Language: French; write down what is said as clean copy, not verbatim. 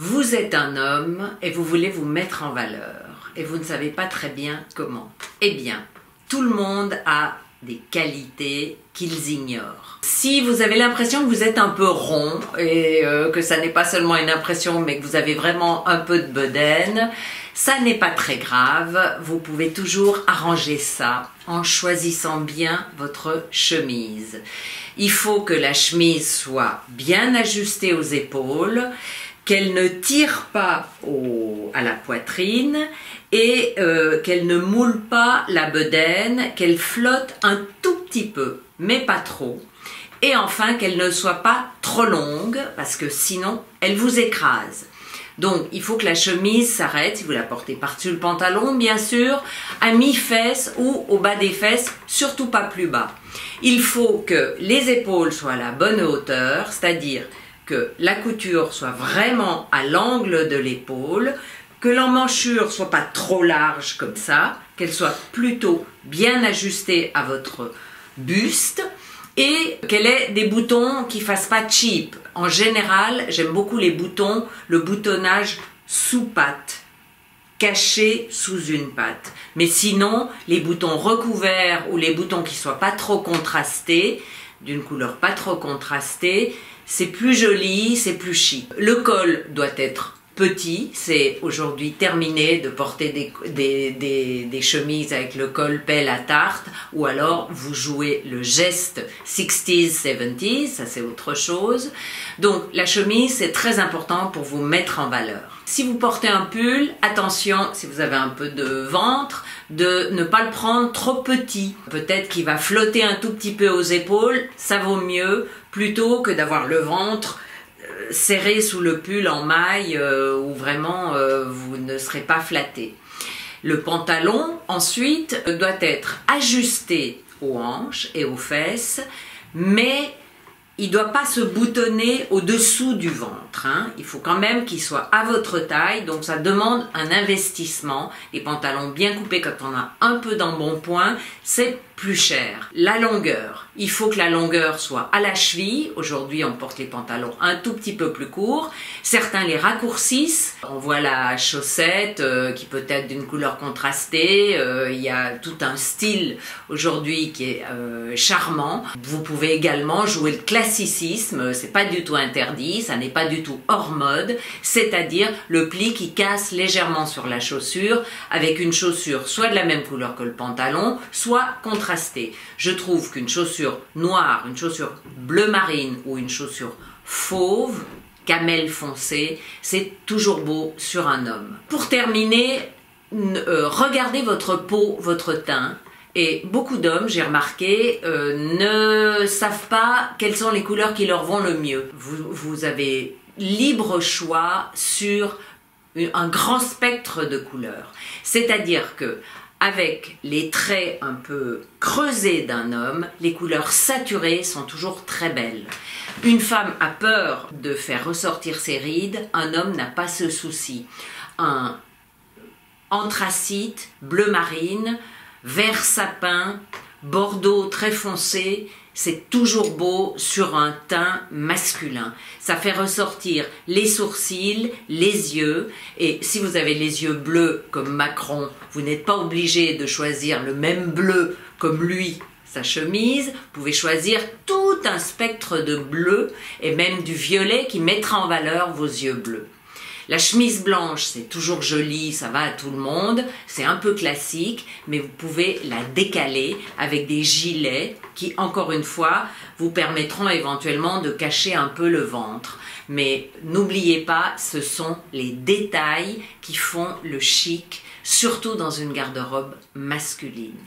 Vous êtes un homme et vous voulez vous mettre en valeur et vous ne savez pas très bien comment. Eh bien, tout le monde a des qualités qu'ils ignorent. Si vous avez l'impression que vous êtes un peu rond et que ça n'est pas seulement une impression mais que vous avez vraiment un peu de bedaine, ça n'est pas très grave, vous pouvez toujours arranger ça en choisissant bien votre chemise. Il faut que la chemise soit bien ajustée aux épaules, qu'elle ne tire pas à la poitrine et qu'elle ne moule pas la bedaine, qu'elle flotte un tout petit peu, mais pas trop. Et enfin, qu'elle ne soit pas trop longue, parce que sinon, elle vous écrase. Donc, il faut que la chemise s'arrête, si vous la portez par-dessus le pantalon, bien sûr, à mi-fesses ou au bas des fesses, surtout pas plus bas. Il faut que les épaules soient à la bonne hauteur, c'est-à-dire que la couture soit vraiment à l'angle de l'épaule, que l'emmanchure soit pas trop large comme ça, qu'elle soit plutôt bien ajustée à votre buste et qu'elle ait des boutons qui fassent pas cheap. En général, j'aime beaucoup les boutons, le boutonnage sous patte, caché sous une patte. Mais sinon, les boutons recouverts ou les boutons qui soient pas trop contrastés, d'une couleur pas trop contrastée, c'est plus joli, c'est plus chic. Le col doit être petit, c'est aujourd'hui terminé de porter des chemises avec le col pelle à tarte, ou alors vous jouez le geste 60s, 70s, ça c'est autre chose. Donc la chemise c'est très important pour vous mettre en valeur. Si vous portez un pull, attention, si vous avez un peu de ventre, de ne pas le prendre trop petit. Peut-être qu'il va flotter un tout petit peu aux épaules, ça vaut mieux, plutôt que d'avoir le ventre serré sous le pull en maille où vraiment vous ne serez pas flatté. Le pantalon, ensuite, doit être ajusté aux hanches et aux fesses, mais il ne doit pas se boutonner au-dessous du ventre. Il faut quand même qu'il soit à votre taille, donc ça demande un investissement. Les pantalons bien coupés quand on a un peu d'embonpoint, c'est plus cher. La longueur, il faut que la longueur soit à la cheville. Aujourd'hui, on porte les pantalons un tout petit peu plus courts. Certains les raccourcissent. On voit la chaussette qui peut être d'une couleur contrastée. Il y a tout un style aujourd'hui qui est charmant. Vous pouvez également jouer le classicisme. C'est pas du tout interdit, ça n'est pas du tout hors mode. C'est-à-dire le pli qui casse légèrement sur la chaussure avec une chaussure soit de la même couleur que le pantalon, soit contrastée. Je trouve qu'une chaussure noire, une chaussure bleu marine ou une chaussure fauve, camel foncé, c'est toujours beau sur un homme. Pour terminer, regardez votre peau, votre teint. Et beaucoup d'hommes, j'ai remarqué, ne savent pas quelles sont les couleurs qui leur vont le mieux. Vous avez libre choix sur un grand spectre de couleurs. C'est-à-dire que avec les traits un peu creusés d'un homme, les couleurs saturées sont toujours très belles. Une femme a peur de faire ressortir ses rides, un homme n'a pas ce souci. Un anthracite, bleu marine, vert sapin, bordeaux très foncé, c'est toujours beau sur un teint masculin. Ça fait ressortir les sourcils, les yeux, et si vous avez les yeux bleus comme Macron, vous n'êtes pas obligé de choisir le même bleu comme lui, sa chemise. Vous pouvez choisir tout un spectre de bleu et même du violet qui mettra en valeur vos yeux bleus. La chemise blanche, c'est toujours joli, ça va à tout le monde, c'est un peu classique, mais vous pouvez la décaler avec des gilets qui, encore une fois, vous permettront éventuellement de cacher un peu le ventre. Mais n'oubliez pas, ce sont les détails qui font le chic, surtout dans une garde-robe masculine.